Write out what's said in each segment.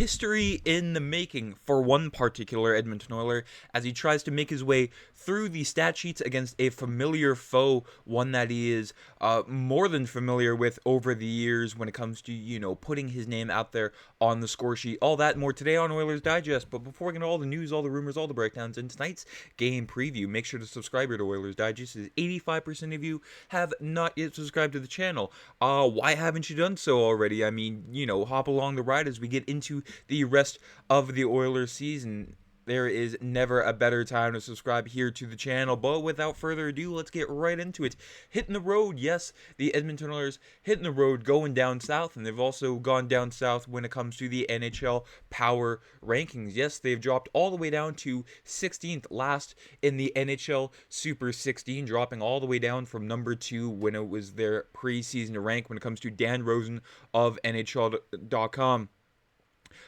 history in the making for one particular Edmonton Oiler as he tries to make his way through the stat sheets against a familiar foe, one that he is more than familiar with over the years when it comes to, putting his name out there on the score sheet. All that and more today on Oilers Digest. But before we get into all the news, all the rumors, all the breakdowns, and tonight's game preview, make sure to subscribe here to Oilers Digest, as 85% of you have not yet subscribed to the channel. Why haven't you done so already? I mean, hop along the ride as we get into the rest of the Oilers season. There is never a better time to subscribe here to the channel. But without further ado, let's get right into it. Hitting the road, yes, the Edmonton Oilers hitting the road, going down south, and they've also gone down south when it comes to the NHL Power Rankings. Yes, they've dropped all the way down to 16th, last in the NHL Super 16, dropping all the way down from number 2 when it was their preseason rank when it comes to Dan Rosen of NHL.com.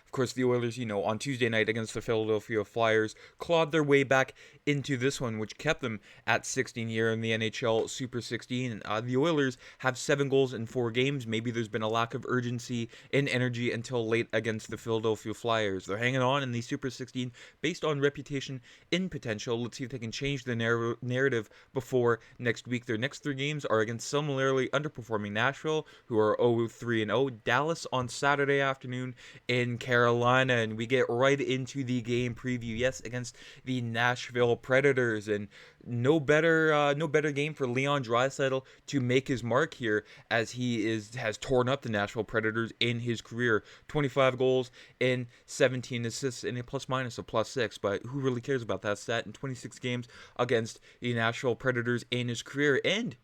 Of course, the Oilers, on Tuesday night against the Philadelphia Flyers, clawed their way back into this one, which kept them at 16 here in the NHL Super 16. The Oilers have 7 goals in 4 games. Maybe there's been a lack of urgency and energy until late against the Philadelphia Flyers. They're hanging on in the Super 16 based on reputation and potential. Let's see if they can change the narrative before next week. Their next 3 games are against similarly underperforming Nashville, who are 0-3-0, Dallas on Saturday afternoon in Carolina, and we get right into the game preview. Yes, against the Nashville Predators, and no better game for Leon Draisaitl to make his mark here, as he has torn up the Nashville Predators in his career. 25 goals and 17 assists and a plus-minus of +6, but who really cares about that stat in 26 games against the Nashville Predators in his career? And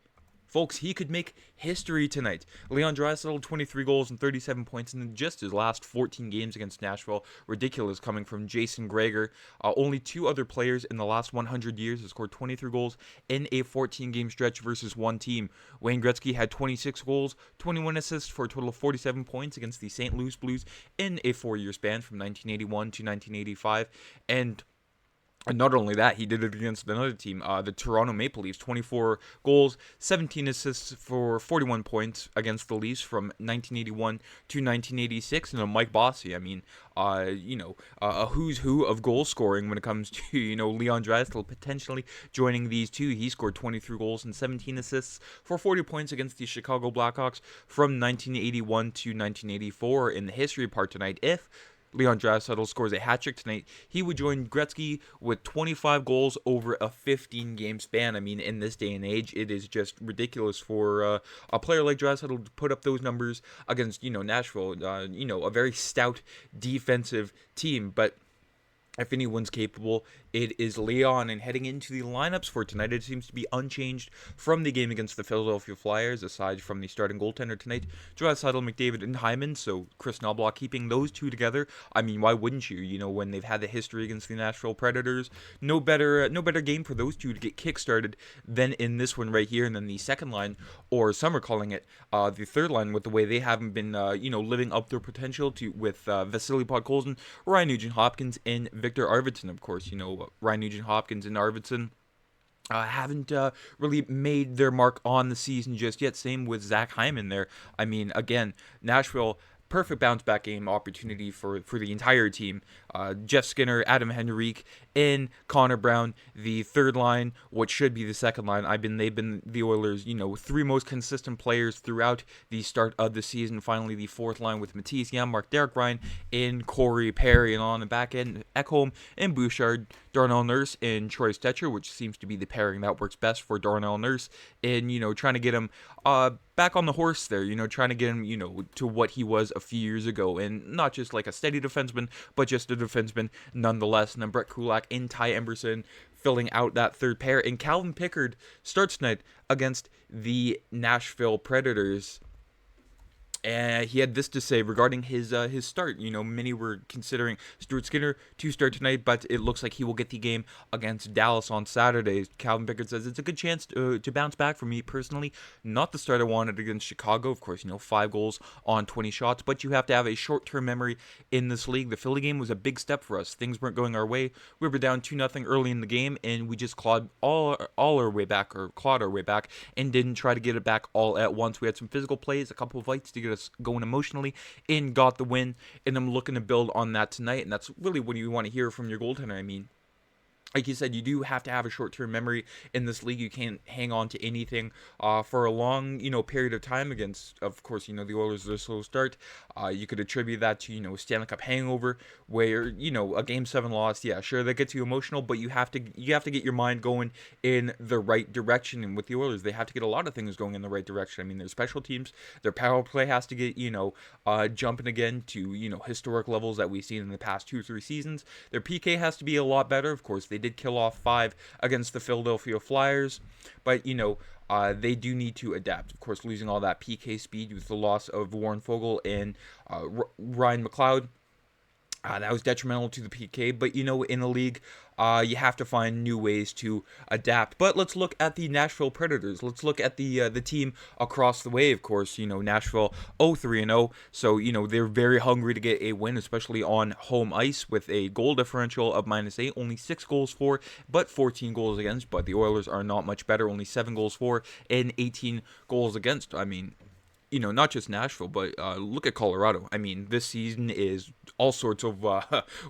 folks, he could make history tonight. Leon Draisaitl, 23 goals and 37 points in just his last 14 games against Nashville. Ridiculous coming from Jason Gregor. Only 2 other players in the last 100 years have scored 23 goals in a 14-game stretch versus one team. Wayne Gretzky had 26 goals, 21 assists for a total of 47 points against the St. Louis Blues in a 4-year span from 1981 to 1985. And not only that, he did it against another team, the Toronto Maple Leafs. 24 goals, 17 assists for 41 points against the Leafs from 1981 to 1986. And Mike Bossy, I mean, a who's who of goal scoring when it comes to, Leon Draisaitl potentially joining these two. He scored 23 goals and 17 assists for 40 points against the Chicago Blackhawks from 1981 to 1984. In the history part tonight, if Leon Draisaitl scores a hat-trick tonight, he would join Gretzky with 25 goals over a 15-game span. I mean, in this day and age, it is just ridiculous for a player like Draisaitl to put up those numbers against, Nashville, a very stout defensive team. But if anyone's capable, it is Leon. And heading into the lineups for tonight, it seems to be unchanged from the game against the Philadelphia Flyers, aside from the starting goaltender tonight, Draisaitl, McDavid, and Hyman. So Kris Knoblauch keeping those two together. I mean, why wouldn't you? When they've had the history against the Nashville Predators, no better game for those two to get kick-started than in this one right here. And then the second line, or some are calling it the third line, with the way they haven't been, living up their potential with Vasily Podkolzin, Ryan Nugent-Hopkins, and Victor Arvidsson. Of course, Ryan Nugent-Hopkins and Arvidsson haven't really made their mark on the season just yet. Same with Zach Hyman there. I mean, again, Nashville, perfect bounce back game opportunity for the entire team. Jeff Skinner, Adam Henrique, and Connor Brown, the third line, what should be the second line. They've been the Oilers, 3 most consistent players throughout the start of the season. Finally, the fourth line with Matisse Janmark, Derek Ryan, and Corey Perry, and on the back end, Ekholm and Bouchard, Darnell Nurse and Troy Stetcher, which seems to be the pairing that works best for Darnell Nurse, and trying to get him back on the horse there, trying to get him, to what he was a few years ago, and not just like a steady defenseman, but just a defenseman nonetheless. And then Brett Kulak and Ty Emberson filling out that third pair. And Calvin Pickard starts tonight against the Nashville Predators. And he had this to say regarding his start. Many were considering Stuart Skinner to start tonight, but it looks like he will get the game against Dallas on Saturday. Calvin Pickard says it's a good chance to bounce back for me personally. Not the start I wanted against Chicago. Of course, 5 goals on 20 shots, but you have to have a short-term memory in this league. The Philly game was a big step for us. Things weren't going our way. We were down 2-0 early in the game, and we just clawed our way back, and didn't try to get it back all at once. We had some physical plays, a couple of fights to get get us going emotionally and got the win. And I'm looking to build on that tonight. And that's really what you want to hear from your goaltender. I mean, like you said, you do have to have a short-term memory in this league. You can't hang on to anything for a long, period of time against, of course, the Oilers, their slow start. You could attribute that to, Stanley Cup hangover, where, a Game 7 loss, yeah, sure, that gets you emotional, but you have to get your mind going in the right direction. And with the Oilers, they have to get a lot of things going in the right direction. I mean, their special teams, their power play has to get, jumping again to, historic levels that we've seen in the past 2 or 3 seasons. Their PK has to be a lot better. Of course, they did kill off 5 against the Philadelphia Flyers, but they do need to adapt. Of course, losing all that PK speed with the loss of Warren Foegele and Ryan McLeod, that was detrimental to the PK. But in the league, you have to find new ways to adapt. But let's look at the Nashville Predators. Let's look at the team across the way. Of course, Nashville 0-3-0. So they're very hungry to get a win, especially on home ice with a goal differential of -8. Only 6 goals for, but 14 goals against. But the Oilers are not much better. Only 7 goals for and 18 goals against. I mean, not just Nashville, but look at Colorado. I mean, this season is all sorts of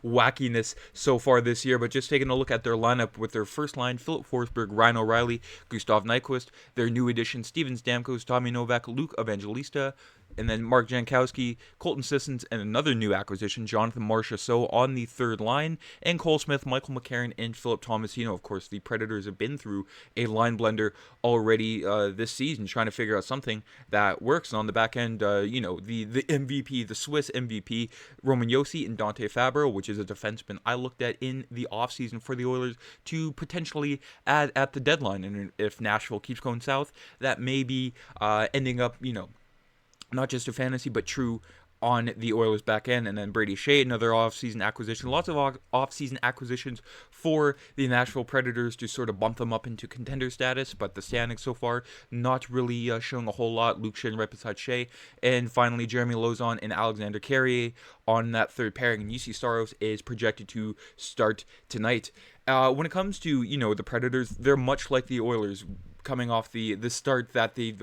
wackiness so far this year, but just taking a look at their lineup with their first line, Philip Forsberg, Ryan O'Reilly, Gustav Nyquist, their new addition, Steven Stamkos, Tommy Novak, Luke Evangelista, and then Mark Jankowski, Colton Sissons, and another new acquisition, Jonathan Marchessault on the third line, and Cole Smith, Michael McCarron, and Philip Tomasino. Of course, the Predators have been through a line blender already this season, trying to figure out something that works. And on the back end, the MVP, the Swiss MVP, Roman Josi and Dante Fabro, which is a defenseman I looked at in the offseason for the Oilers to potentially add at the deadline. And if Nashville keeps going south, that may be ending up, not just a fantasy, but true on the Oilers back end. And then Brady Shea, another offseason acquisition. Lots of offseason acquisitions for the Nashville Predators to sort of bump them up into contender status, but the standings so far not really showing a whole lot. Luke Schenn right beside Shea. And finally, Jeremy Lauzon and Alexander Carrier on that third pairing. And UC Saros is projected to start tonight. When it comes to, the Predators, they're much like the Oilers, coming off the start that they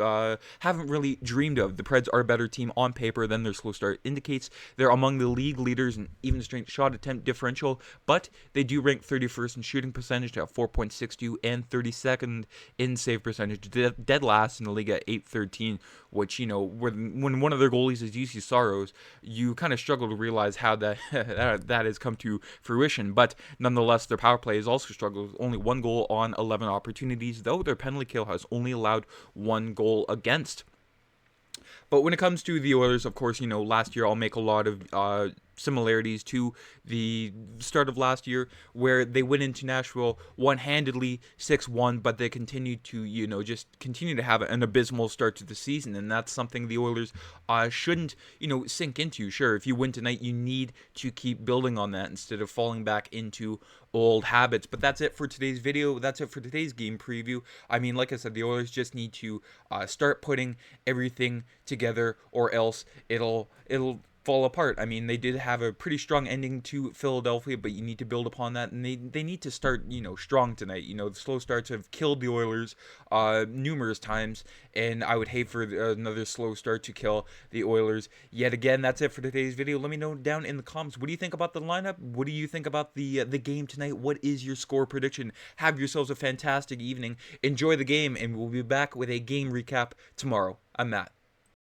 haven't really dreamed of. The Preds are a better team on paper than their slow start indicates. They're among the league leaders in even strength shot attempt differential, but they do rank 31st in shooting percentage at 4.62 and 32nd in save percentage, dead last in the league at 813, which, when one of their goalies is UC Saros, you kind of struggle to realize how that has come to fruition. But nonetheless, their power play has also struggled with only 1 goal on 11 opportunities, though their penalty kill has only allowed 1 goal against. But when it comes to the Oilers, of course, last year I'll make a lot of similarities to the start of last year, where they went into Nashville one-handedly 6-1, but they continued to, just continue to have an abysmal start to the season, and that's something the Oilers shouldn't, sink into. Sure, if you win tonight, you need to keep building on that instead of falling back into old habits. But that's it for today's video. That's it for today's game preview. I mean, like I said, the Oilers just need to start putting everything together, or else it'll fall apart. I mean, they did have a pretty strong ending to Philadelphia, but you need to build upon that, and they need to start, strong tonight. The slow starts have killed the Oilers numerous times, and I would hate for another slow start to kill the Oilers yet again. That's it for today's video. Let me know down in the comments, what do you think about the lineup? What do you think about the game tonight? What is your score prediction? Have yourselves a fantastic evening. Enjoy the game, and we'll be back with a game recap tomorrow. I'm Matt.